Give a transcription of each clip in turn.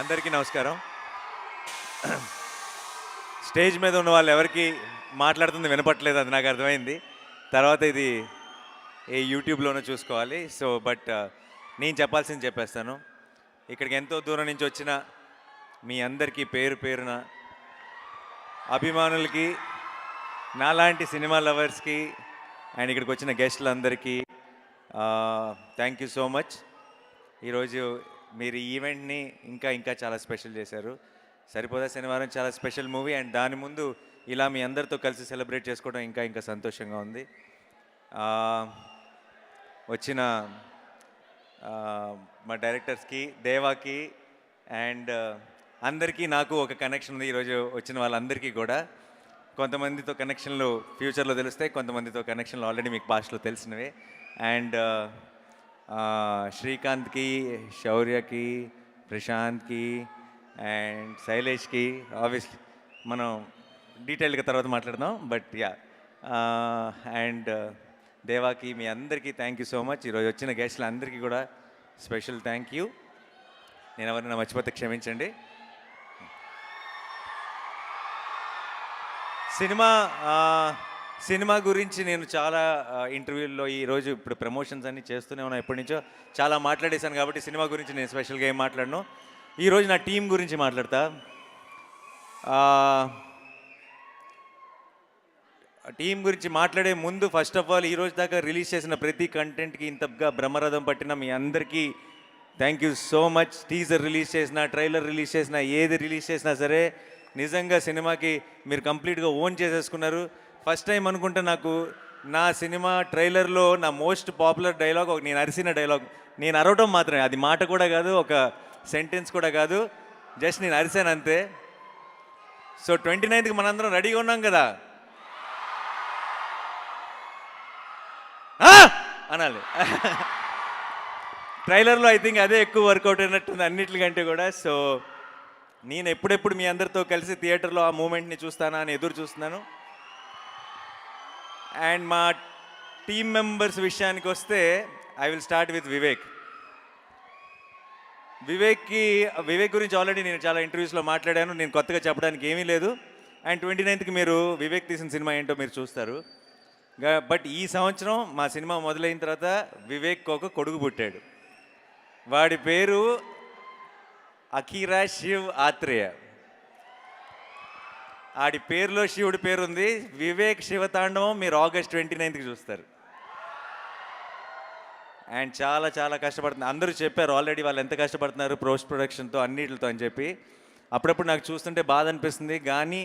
అందరికీ నమస్కారం. స్టేజ్ మీద ఉన్న వాళ్ళు ఎవరికి మాట్లాడుతుంది వినపట్లేదు, అది నాకు అర్థమైంది. తర్వాత ఇది ఏ యూట్యూబ్లోనూ చూసుకోవాలి. సో బట్ నేను చెప్పాల్సింది చెప్పేస్తాను. ఇక్కడికి ఎంతో దూరం నుంచి వచ్చిన మీ అందరికీ పేరు పేరున అభిమానులకి, నాలాంటి సినిమా లవర్స్కి అండ్ ఇక్కడికి వచ్చిన గెస్టులందరికీ థ్యాంక్ యూ సో మచ్. ఈరోజు మీరు ఈ ఈవెంట్ని ఇంకా ఇంకా చాలా స్పెషల్ చేశారు. సరిపోదా శనివారం చాలా స్పెషల్ మూవీ, అండ్ దాని ముందు ఇలా మీ అందరితో కలిసి సెలబ్రేట్ చేసుకోవడం ఇంకా ఇంకా సంతోషంగా ఉంది. వచ్చిన మా డైరెక్టర్స్కి, దేవాకి అండ్ అందరికీ నాకు ఒక కనెక్షన్ ఉంది. ఈరోజు వచ్చిన వాళ్ళందరికీ కూడా కొంతమందితో కనెక్షన్లు ఫ్యూచర్లో తెలుస్తాయి, కొంతమందితో కనెక్షన్లు ఆల్రెడీ మీకు పాస్ట్లో తెలిసినవే. అండ్ శ్రీకాంత్కి, శౌర్యకి, ప్రశాంత్కి అండ్ శైలేష్కి ఆబ్వియస్లీ మనం డీటెయిల్గా తర్వాత మాట్లాడదాం. బట్ యా, అండ్ దేవాకి, మీ అందరికీ థ్యాంక్ యూ సో మచ్. ఈరోజు వచ్చిన గెస్టులు అందరికీ కూడా స్పెషల్ థ్యాంక్ యూ. నేను ఎవరైనా మర్చిపోతే క్షమించండి. సినిమా గురించి నేను చాలా ఇంటర్వ్యూల్లో ఈరోజు ఇప్పుడు ప్రమోషన్స్ అన్నీ చేస్తూనే ఉన్నాను, ఎప్పటి నుంచో చాలా మాట్లాడేశాను. కాబట్టి సినిమా గురించి నేను స్పెషల్గా ఏం మాట్లాడను. ఈరోజు నా టీం గురించి మాట్లాడతా. టీం గురించి మాట్లాడే ముందు ఫస్ట్ ఆఫ్ ఆల్ ఈరోజు దాకా రిలీజ్ చేసిన ప్రతి కంటెంట్కి ఇంతగా బ్రహ్మరథం పట్టిన మీ అందరికీ thank you so much. Teaser release చేసిన, ట్రైలర్ రిలీజ్ చేసిన, ఏది రిలీజ్ చేసినా సరే నిజంగా సినిమాకి మీరు కంప్లీట్గా ఓన్ చేసేసుకున్నారు. ఫస్ట్ టైం అనుకుంటే నాకు నా సినిమా ట్రైలర్లో నా మోస్ట్ పాపులర్ డైలాగ్ ఒక నేను అరిసిన డైలాగ్. నేను అరవటం మాత్రమే, అది మాట కూడా కాదు, ఒక సెంటెన్స్ కూడా కాదు, జస్ట్ నేను అరిసాను అంతే. సో 29కి మనందరం రెడీగా ఉన్నాం కదా అనాలి. ట్రైలర్లో ఐ థింక్ అదే ఎక్కువ వర్కౌట్ అయినట్టుంది అన్నిటికంటే కూడా. సో నేను ఎప్పుడెప్పుడు మీ అందరితో కలిసి థియేటర్లో ఆ మూమెంట్ని చూస్తానా అని ఎదురు చూస్తున్నాను. అండ్ మా టీమ్ మెంబర్స్ విషయానికి వస్తే I will start with Vivek. Vivek గురించి ఆల్రెడీ నేను చాలా ఇంటర్వ్యూస్లో మాట్లాడాను, నేను కొత్తగా చెప్పడానికి ఏమీ లేదు. అండ్ 29కి మీరు వివేక్ తీసిన సినిమా ఏంటో మీరు చూస్తారు. బట్ ఈ సంవత్సరం మా సినిమా మొదలైన తర్వాత వివేక్ ఒక కొడుకు పుట్టాడు. వాడి పేరు అఖీరా శివ్ ఆత్రేయ. ఆడి పేరులో శివుడి పేరు ఉంది. వివేక్ శివతాండవం మీరు ఆగస్ట్ 29కి చూస్తారు. అండ్ చాలా చాలా కష్టపడుతుంది. అందరూ చెప్పారు ఆల్రెడీ వాళ్ళు ఎంత కష్టపడుతున్నారు పోస్ట్ ప్రొడక్షన్తో అన్నిటితో అని చెప్పి. అప్పుడప్పుడు నాకు చూస్తుంటే బాధ అనిపిస్తుంది. కానీ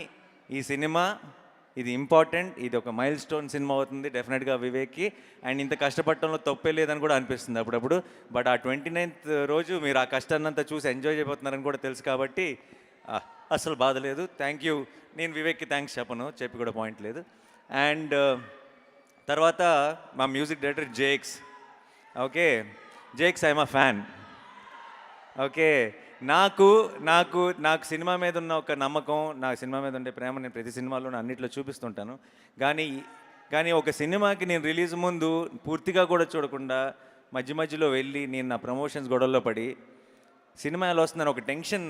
ఈ సినిమా ఇది ఇంపార్టెంట్, ఇది ఒక మైల్ స్టోన్ సినిమా అవుతుంది డెఫినెట్గా వివేక్కి. అండ్ ఇంత కష్టపడటంలో తప్పే లేదని కూడా అనిపిస్తుంది అప్పుడప్పుడు. బట్ ఆ 29th రోజు మీరు ఆ కష్టాన్నంతా చూసి ఎంజాయ్ చేయబోతున్నారని కూడా తెలుసు కాబట్టి అసలు బాధ లేదు. Thank you. నేను వివేక్కి థ్యాంక్స్ చెప్పి కూడా పాయింట్ లేదు. అండ్ తర్వాత మా music director Jakes. Okay Jakes, I'm a fan. Okay, నాకు సినిమా మీద ఉన్న ఒక నమ్మకం, నా సినిమా మీద ఉండే ప్రేమ నేను ప్రతి సినిమాలో అన్నింటిలో చూపిస్తుంటాను. కానీ ఒక సినిమాకి నేను రిలీజ్ ముందు పూర్తిగా కూడా చూడకుండా మధ్య మధ్యలో వెళ్ళి నేను నా ప్రమోషన్స్ గొడవల్లో పడి సినిమా ఎలా వస్తుందని ఒక టెన్షన్,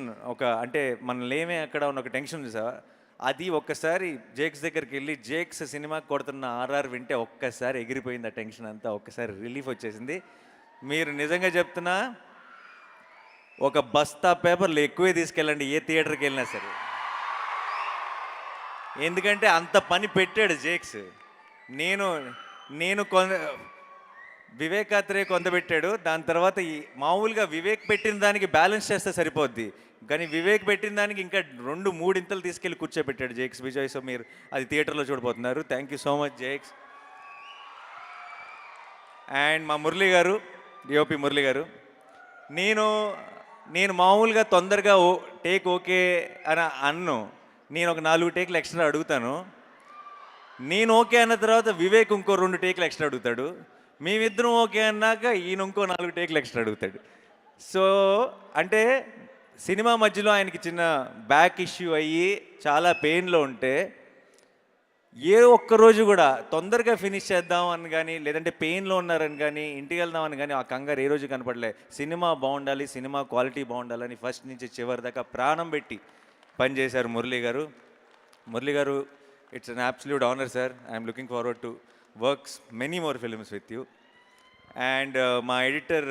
అంటే మన లేమే అక్కడ ఉన్న ఒక టెన్షన్ ఉంది సార్. అది ఒక్కసారి జేక్స్ దగ్గరికి వెళ్ళి జేక్స్ సినిమా కొడుతున్న ఆర్ఆర్ వింటే ఒక్కసారి ఎగిరిపోయింది ఆ టెన్షన్ అంతా, ఒక్కసారి రిలీఫ్ వచ్చేసింది. మీరు నిజంగా చెప్తున్నా, ఒక బస్తా పేపర్లు ఎక్కువే తీసుకెళ్ళండి ఏ థియేటర్కి వెళ్ళినా సరే, ఎందుకంటే అంత పని పెట్టాడు జేక్స్. నేను వివేకాత్రే కొంత పెట్టాడు. దాని తర్వాత మామూలుగా వివేక్ పెట్టిన దానికి బ్యాలెన్స్ చేస్తే సరిపోద్ది, కానీ వివేక్ పెట్టిన దానికి ఇంకా 2-3 ఇంతలు తీసుకెళ్ళి కూర్చోబెట్టాడు జేక్స్ విజయ్. సో మీరు అది థియేటర్లో చూడబోతున్నారు. Thank you so much Jakes. And మా మురళి గారు, డిఓపి మురళి గారు, నేను మామూలుగా తొందరగా టేక్ ఓకే అని అన్ను. నేను ఒక 4 టేకులు ఎక్స్ట్రా అడుగుతాను. నేను ఓకే అన్న తర్వాత వివేక్ ఇంకో 2 టేకులు ఎక్స్ట్రా అడుగుతాడు. మేమిద్దరం ఓకే అన్నాక ఈయన ఇంకో 4 టేకులు ఎక్స్ట్రా అడుగుతాడు. సో అంటే సినిమా మధ్యలో ఆయనకి చిన్న బ్యాక్ ఇష్యూ అయ్యి చాలా పెయిన్లో ఉంటే ఏ ఒక్క రోజు కూడా తొందరగా ఫినిష్ చేద్దాం అని కానీ, లేదంటే పెయిన్లో ఉన్నారని కానీ, ఇంటికి వెళ్దామని కానీ ఆ కంగారు ఏ రోజు కనపడలే. సినిమా బాగుండాలి, సినిమా క్వాలిటీ బాగుండాలని ఫస్ట్ నుంచి చివరి దాకా ప్రాణం పెట్టి పనిచేశారు మురళీ గారు. మురళీ గారు, it's an absolute honour sir. I'm looking forward to works many more films with you. And మా ఎడిటర్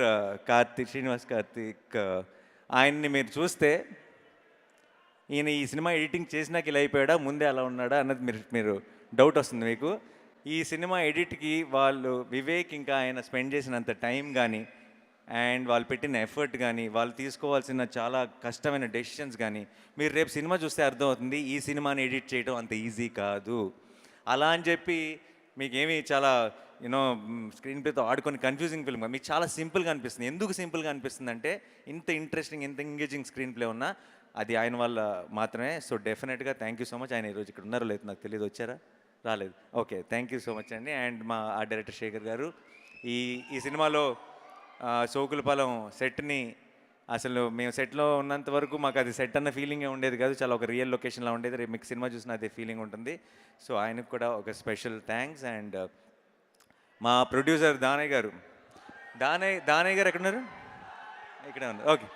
కార్తీక్, శ్రీనివాస్ కార్తీక్, ఆయన్ని మీరు చూస్తే ఈయన ఈ సినిమా ఎడిటింగ్ చేసినాక ఇలా అయిపోయాడా, ముందే అలా ఉన్నాడా అన్నది మీరు డౌట్ వస్తుంది మీకు. ఈ సినిమా ఎడిట్కి వాళ్ళు వివేక్ ఇంకా ఆయన స్పెండ్ చేసినంత టైం కానీ, అండ్ వాళ్ళు పెట్టిన ఎఫర్ట్ కానీ, వాళ్ళు తీసుకోవాల్సిన చాలా కష్టమైన డెసిషన్స్ కానీ మీరు రేపు సినిమా చూస్తే అర్థమవుతుంది. ఈ సినిమాని ఎడిట్ చేయడం అంత ఈజీ కాదు. అలా అని చెప్పి మీకేమీ చాలా యూనో స్క్రీన్ ప్లేతో ఆడుకొని కన్ఫ్యూజింగ్ ఫిల్మ్ మీకు చాలా సింపుల్గా అనిపిస్తుంది. ఎందుకు సింపుల్గా అనిపిస్తుంది అంటే ఇంత ఇంట్రెస్టింగ్, ఇంత ఎంగేజింగ్ స్క్రీన్ ప్లే ఉన్నా అది ఆయన వల్ల మాత్రమే. సో డెఫినెట్గా థ్యాంక్ యూ సో మచ్. ఆయన ఈరోజు ఇక్కడ ఉన్నారో లేదు నాకు తెలియదు, వచ్చారా? రాలేదు. Okay, thank you so much అండి. అండ్ మా ఆర్ట్ డైరెక్టర్ శేఖర్ గారు ఈ సినిమాలో సోకులపాలెం సెట్ని అసలు మేము సెట్లో ఉన్నంత వరకు మాకు అది సెట్ అన్న ఫీలింగే ఉండేది కాదు, చాలా ఒక రియల్ లొకేషన్లో ఉండేది. రేపు మీకు సినిమా చూసిన అదే ఫీలింగ్ ఉంటుంది. సో ఆయనకు కూడా ఒక స్పెషల్ థ్యాంక్స్. అండ్ మా ప్రొడ్యూసర్ దానయ్య గారు, దానయ్య గారు ఎక్కడున్నారు? ఇక్కడే ఉన్నారు. ఓకే,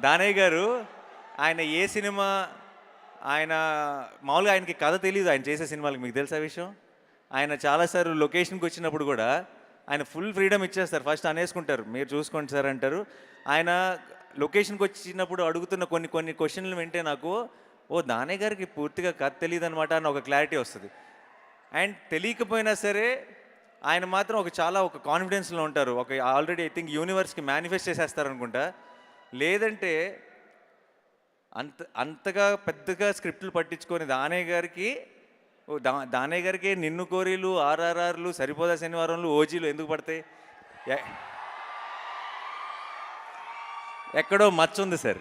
దానయ్య గారు, ఆయన ఏ సినిమా ఆయన మామూలుగా ఆయనకి కథ తెలియదు ఆయన చేసే సినిమాలకి. మీకు తెలుసా విషయం? ఆయన చాలాసార్లు లొకేషన్కి వచ్చినప్పుడు కూడా ఆయన ఫుల్ ఫ్రీడమ్ ఇచ్చేస్తారు. ఫస్ట్ అనేసుకుంటారు, మీరు చూసుకోండి సార్ అంటారు. ఆయన లొకేషన్కి వచ్చినప్పుడు అడుగుతున్న కొన్ని క్వశ్చన్లు వింటే నాకు దానయ్య గారికి పూర్తిగా కథ తెలియదు అనమాట అని ఒక క్లారిటీ వస్తుంది. అండ్ తెలియకపోయినా సరే ఆయన మాత్రం చాలా కాన్ఫిడెన్స్లో ఉంటారు. ఆల్రెడీ ఐ థింక్ యూనివర్స్కి మేనిఫెస్ట్ చేసేస్తారు అనుకుంటా. లేదంటే అంతగా పెద్దగా స్క్రిప్ట్లు పట్టించుకొని దానయ్య గారికి నిన్ను కోరీలు, ఆర్ఆర్ఆర్లు, సరిపోదా శనివారంలు, ఓజీలు ఎందుకు పడతాయి? ఎక్కడో మచ్చ ఉంది సార్.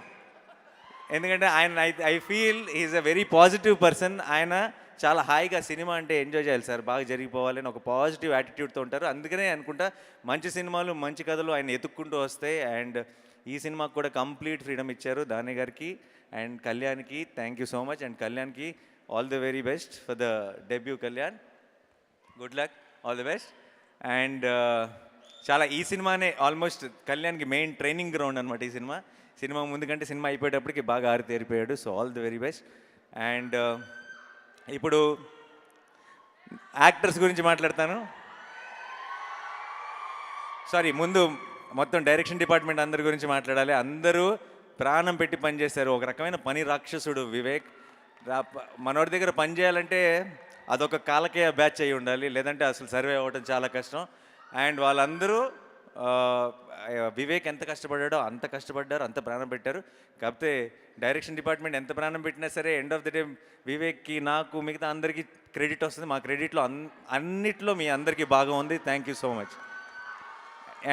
ఎందుకంటే ఆయన I feel is a very positive person. ఆయన చాలా హాయిగా సినిమా అంటే ఎంజాయ్ చేయాలి సార్, బాగా జరిగిపోవాలని ఒక పాజిటివ్ యాటిట్యూడ్తో ఉంటారు. అందుకనే అనుకుంటా మంచి సినిమాలు, మంచి కథలు ఆయన ఎత్తుక్కుంటూ వస్తాయి. అండ్ ఈ సినిమాకు కూడా కంప్లీట్ ఫ్రీడమ్ ఇచ్చారు దానయ్య గారికి. అండ్ కళ్యాణ్కి thank you so much. And కళ్యాణ్కి all the very best for the debut. Kalyan, good luck, all the best. And చాలా ఈ సినిమానే ఆల్మోస్ట్ కళ్యాణ్కి మెయిన్ ట్రైనింగ్ గ్రౌండ్ అనమాట. ఈ సినిమా ముందు కంటే సినిమా అయిపోయేటప్పటికి బాగా ఆరితేరిపోయాడు. So all the very best. And ఇప్పుడు యాక్టర్స్ గురించి మాట్లాడతాను. సారీ, ముందు మొత్తం డైరెక్షన్ డిపార్ట్మెంట్ అందరి గురించి మాట్లాడాలి. అందరూ ప్రాణం పెట్టి పనిచేశారు. ఒక రకమైన పని రాక్షసుడు వివేక్. మనోడి దగ్గర పని చేయాలంటే అదొక కాలకేయ బ్యాచ్ అయి ఉండాలి, లేదంటే అసలు సర్వే అవ్వడం చాలా కష్టం. అండ్ వాళ్ళందరూ వివేక్ ఎంత కష్టపడ్డాడో అంత కష్టపడ్డారు, అంత ప్రాణం పెట్టారు. కాకపోతే డైరెక్షన్ డిపార్ట్మెంట్ ఎంత ప్రాణం పెట్టినా సరే ఎండ్ ఆఫ్ ది డే వివేక్కి, నాకు, మిగతా అందరికీ క్రెడిట్ వస్తుంది. మా క్రెడిట్లో అన్నిట్లో మీ అందరికీ బాగా ఉంది. Thank you so much.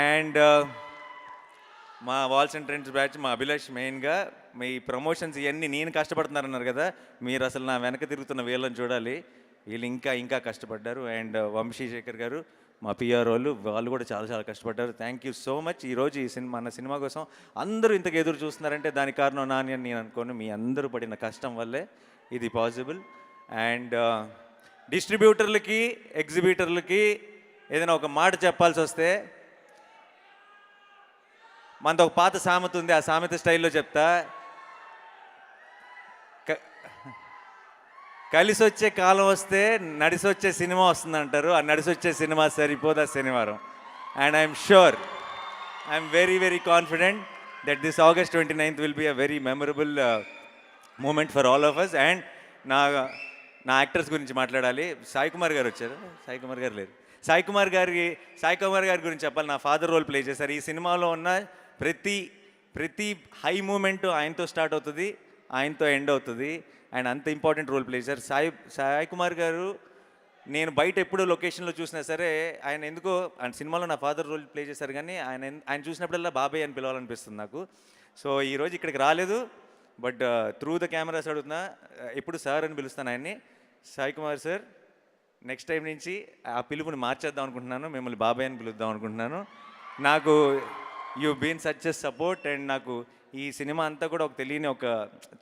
And మా వాల్స్ అండ్ ట్రెండ్స్ బ్యాచ్, మా అభిలాష్ మెయిన్గా మీ ప్రమోషన్స్ ఇవన్నీ నేను కష్టపడుతున్నారన్నారు కదా, మీరు అసలు నా వెనక తిరుగుతున్న వీళ్ళని చూడాలి. వీళ్ళు ఇంకా కష్టపడ్డారు. అండ్ వంశీశేఖర్ గారు, మా పిఆర్ వాళ్ళు కూడా చాలా కష్టపడ్డారు. Thank you so much. ఈరోజు మన సినిమా కోసం అందరూ ఇంతకు ఎదురు చూస్తున్నారంటే దానికి కారణం నాని అని నేను అనుకోను. మీ అందరూ పడిన కష్టం వల్లే ఇది పాసిబుల్. అండ్ డిస్ట్రిబ్యూటర్లకి, ఎగ్జిబిటర్లకి ఏదైనా ఒక మాట చెప్పాల్సి వస్తే, మనతో ఒక పాత సామెత ఉంది, ఆ సామెత స్టైల్లో చెప్తా. కలిసి వచ్చే కాలం వస్తే నడిసి వచ్చే సినిమా వస్తుంది అంటారు. ఆ నడిసి వచ్చే సినిమా సరిపోదా శనివారం. And I'm sure, I'm very confident that this August 29th will be a very memorable moment for all of us. And నా యాక్టర్స్ గురించి మాట్లాడాలి. సాయి కుమార్ గారు వచ్చారు. సాయి కుమార్ గారు లేరు. సాయి కుమార్ గారి గురించి చెప్పాలి. నా ఫాదర్ రోల్ ప్లే చేశారు. ఈ సినిమాలో ఉన్న ప్రతి హై మూమెంట్ ఆయనతో స్టార్ట్ అవుతుంది, ఆయనతో ఎండ్ అవుతుంది. ఆయన అంత ఇంపార్టెంట్ రోల్ ప్లే చేశారు. సాయి కుమార్ గారు నేను బయట ఎప్పుడూ లొకేషన్లో చూసినా సరే ఆయన ఎందుకో ఆయన సినిమాలో నా ఫాదర్ రోల్ ప్లే చేశారు, కానీ ఆయన చూసినప్పుడల్లా బాబాయ్ అని పిలవాలనిపిస్తుంది నాకు. సో ఈరోజు ఇక్కడికి రాలేదు, బట్ త్రూ ద కెమెరాస్ అడుగుతున్నా, ఎప్పుడు సార్ అని పిలుస్తాను ఆయన్ని. Sai Kumar sir, next time నుంచి ఆ పిలుపుని మార్చేద్దాం అనుకుంటున్నాను, మిమ్మల్ని బాబాయ్ అని పిలుద్దాం అనుకుంటున్నాను. నాకు you been such a support. And నాకు ఈ సినిమా అంతా కూడా ఒక తెలియని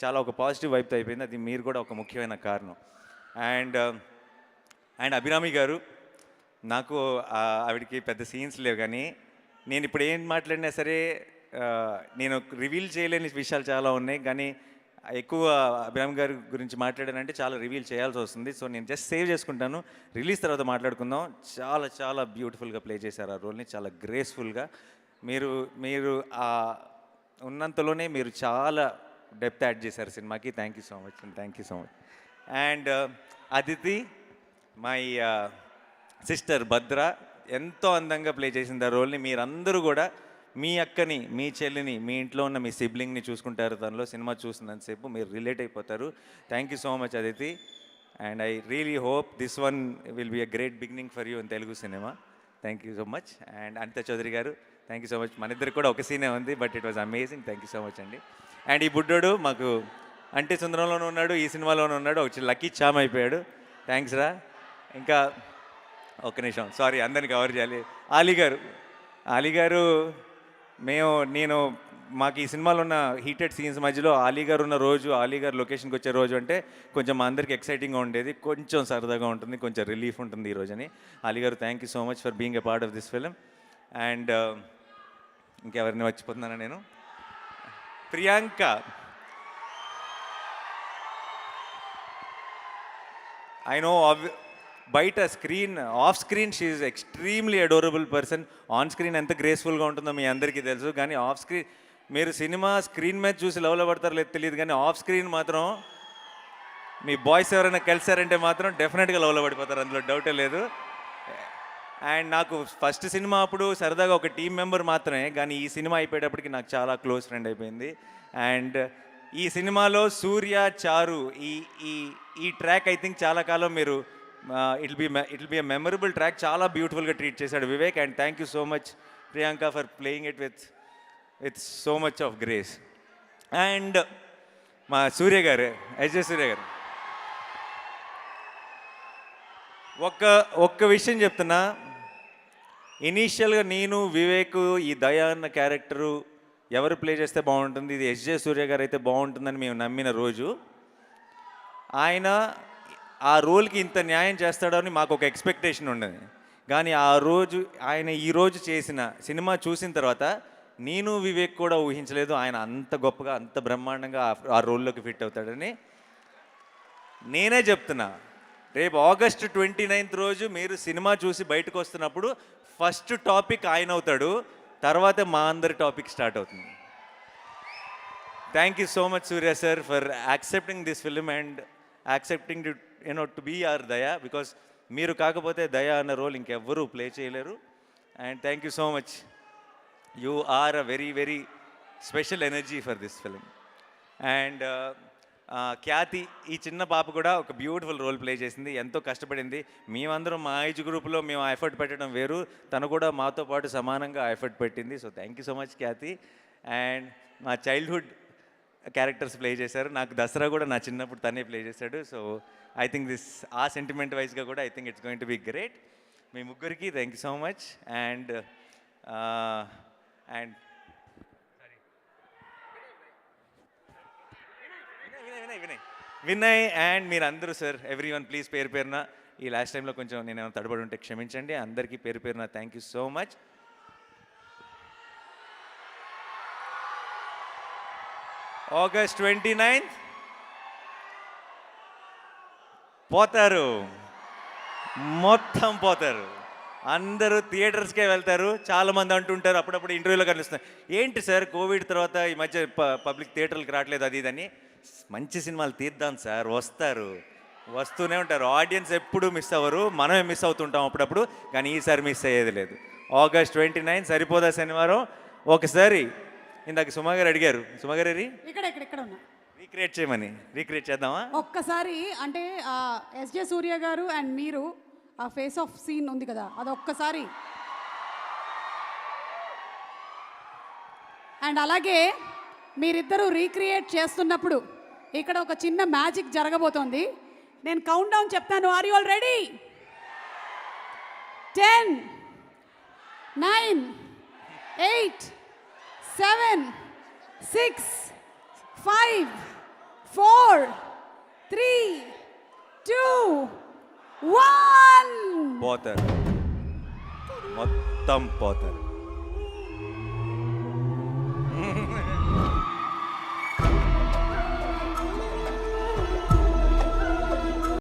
చాలా పాజిటివ్ వైపుతో అయిపోయింది. అది మీరు కూడా ఒక ముఖ్యమైన కారణం. అండ్ అండ్ అభిరామి గారు, నాకు ఆవిడకి పెద్ద సీన్స్ లేవు, కానీ నేను ఇప్పుడు ఏం మాట్లాడినా సరే నేను రివీల్ చేయలేని విషయాలు చాలా ఉన్నాయి, కానీ ఎక్కువ అభిరామి గారి గురించి మాట్లాడానంటే చాలా రివీల్ చేయాల్సి వస్తుంది. సో నేను జస్ట్ సేవ్ చేసుకుంటాను, రిలీజ్ తర్వాత మాట్లాడుకుందాం. చాలా చాలా బ్యూటిఫుల్గా ప్లే చేశారు ఆ రోల్ని, చాలా గ్రేస్ఫుల్గా. మీరు మీరు ఉన్నంతలోనే మీరు చాలా డెప్త్ యాడ్ చేశారు సినిమాకి. Thank you so much and thank you so much. And Aditi, my sister Bhadra, ఎంతో అందంగా ప్లే చేసింది ఆ రోల్ని. మీరందరూ కూడా మీ అక్కని, మీ చెల్లిని, మీ ఇంట్లో ఉన్న మీ సిబ్లింగ్ని చూసుకుంటారు తనలో. సినిమా చూసినంతసేపు మీరు రిలేట్ అయిపోతారు. Thank you so much Aditi. And I really hope this one will be a great beginning for you in Telugu cinema. Thank you so much. And Anitha Chowdary గారు, థ్యాంక్ యూ సో మచ్. మన ఇద్దరు కూడా ఒక సీనే ఉంది, but it was amazing. Thank you so much అండి. And ఈ బుడ్డోడు మాకు అంటే సుందరంలోనూ ఉన్నాడు, ఈ సినిమాలోనూ ఉన్నాడు, ఒక లక్కీ చామ్ అయిపోయాడు. థ్యాంక్స్ రా. ఇంకా ఒక్క నిమిషం, సారీ అందరిని కవర్ చేయాలి. ఆలీ గారు నేను మాకు ఈ సినిమాలో ఉన్న హీటెడ్ సీన్స్ మధ్యలో ఆలీ గారు ఉన్న రోజు, ఆలీ గారు లొకేషన్కి వచ్చే రోజు అంటే కొంచెం మా అందరికి ఎక్సైటింగ్గా ఉండేది, కొంచెం సరదాగా ఉంటుంది, కొంచెం రిలీఫ్ ఉంటుంది ఈ రోజని. ఆలీ గారు, thank you so much for being a part of this film. And ఇంకెవరిని మర్చిపోతున్నానా నేను? ప్రియాంక, ఐ నో బయట off screen she is extremely adorable person. On screen ఎంత గ్రేస్ఫుల్గా ఉంటుందో మీ అందరికీ తెలుసు, కానీ ఆఫ్ స్క్రీన్ మీరు సినిమా స్క్రీన్ మీద చూసి లవ్లో పడతారో లేదు తెలియదు, కానీ ఆఫ్ స్క్రీన్ మాత్రం మీ బాయ్స్ ఎవరైనా కలిసారంటే మాత్రం డెఫినెట్గా లవ్లో పడిపోతారు, అందులో డౌటే లేదు. అండ్ నాకు ఫస్ట్ సినిమా అప్పుడు సరదాగా ఒక టీం మెంబర్ మాత్రమే, కానీ ఈ సినిమా అయిపోయేటప్పటికి నాకు చాలా క్లోజ్ ఫ్రెండ్ అయిపోయింది. అండ్ ఈ సినిమాలో సూర్య, చారు ఈ ఈ ఈ ట్రాక్ ఐ థింక్ చాలా కాలం మీరు it be a memorable track. చాలా బ్యూటిఫుల్గా ట్రీట్ చేశాడు Vivek. And thank you so much Priyanka for playing it with so much of grace. And మా సూర్య గారు, ఎస్జే సూర్య గారు, ఒక్క విషయం చెప్తున్నా. ఇనీషియల్గా నేను వివేక్ ఈ దయా అన్న క్యారెక్టరు ఎవరు ప్లే చేస్తే బాగుంటుంది, ఇది ఎస్జే సూర్య గారు అయితే బాగుంటుందని మేము నమ్మిన రోజు, ఆయన ఆ రోల్కి ఇంత న్యాయం చేస్తాడని మాకు ఒక ఎక్స్పెక్టేషన్ ఉండేది. కానీ ఆ రోజు ఆయన ఈరోజు చేసిన సినిమా చూసిన తర్వాత నేను వివేక్ కూడా ఊహించలేదు ఆయన అంత గొప్పగా, అంత బ్రహ్మాండంగా ఆ రోల్లోకి ఫిట్ అవుతాడని. నేనే చెప్తున్నా, రేపు August 29 రోజు మీరు సినిమా చూసి బయటకు వస్తున్నప్పుడు ఫస్ట్ టాపిక్ ఆయన అవుతాడు, తర్వాత మా అందరి టాపిక్ స్టార్ట్ అవుతుంది. Thank you so much Surya sir for accepting this film and accepting to be our Daya, because మీరు కాకపోతే దయా అన్న రోల్ ఇంకెవ్వరూ ప్లే చేయలేరు. And thank you so much, you are a very very special energy for this film. And Khyati, ఈ చిన్న పాప కూడా ఒక బ్యూటిఫుల్ రోల్ ప్లే చేసింది, ఎంతో కష్టపడింది. మేమందరం మా ఏజ్ గ్రూప్లో మేము ఎఫర్ట్ పెట్టడం వేరు, తను కూడా మాతో పాటు సమానంగా ఎఫర్ట్ పెట్టింది. So thank you so much Khyati. And మా చైల్డ్హుడ్ క్యారెక్టర్స్ ప్లే చేశారు, నాకు దసరా కూడా నా చిన్నప్పుడు తనే ప్లే చేశాడు. సో ఐ థింక్ ఆ సెంటిమెంట్ వైజ్గా కూడా I think it's going to be great. మీ ముగ్గురికి thank you so much. And and Vinay and మీరందరూ సార్, ఎవ్రీ వన్ ప్లీజ్ పేరు పేరున, ఈ లాస్ట్ టైంలో కొంచెం నేను ఏమైనా తడబడి ఉంటే క్షమించండి. అందరికీ పేరు పేరున thank you so much. August 29th పోతారు, మొత్తం పోతారు, అందరూ థియేటర్స్కే వెళ్తారు. చాలామంది అంటుంటారు, అప్పుడప్పుడు ఇంటర్వ్యూలో కనిపిస్తున్నారు, ఏంటి సార్ కోవిడ్ తర్వాత ఈ మధ్య పబ్లిక్ థియేటర్లకు రావట్లేదు అది ఇదని. మంచి సినిమాలు తీద్దాం సార్, వస్తూనే ఉంటారు. ఆడియన్స్ ఎప్పుడు మిస్ అవ్వరు, మనమే మిస్ అవుతుంటాం అప్పుడప్పుడు, కానీ ఈసారి మిస్ అయ్యేది లేదు. August 29 సరిపోదా శనివారం? ఒకసారి ఇందాక సుమా గారు అడిగారు, సుమా గారు ఇక్కడ ఉన్నా రీక్రియేట్ చేద్దామా ఒక్కసారి? అంటే ఎస్జే సూర్య గారు అండ్ మీరు ఆ ఫేస్ ఆఫ్ సీన్ ఉంది కదా, అది ఒక్కసారి. అండ్ అలాగే మీరిద్దరూ రీక్రియేట్ చేస్తున్నప్పుడు ఇక్కడ ఒక చిన్న మ్యాజిక్ జరగబోతోంది. నేను కౌంట్ డౌన్ చెప్తాను, ఆర్ యు ఆల్ రెడీ? 10, 9, 8, 7, 6, 5, 4, 3, 2 1 పోతారు, మొత్తం పోతారు.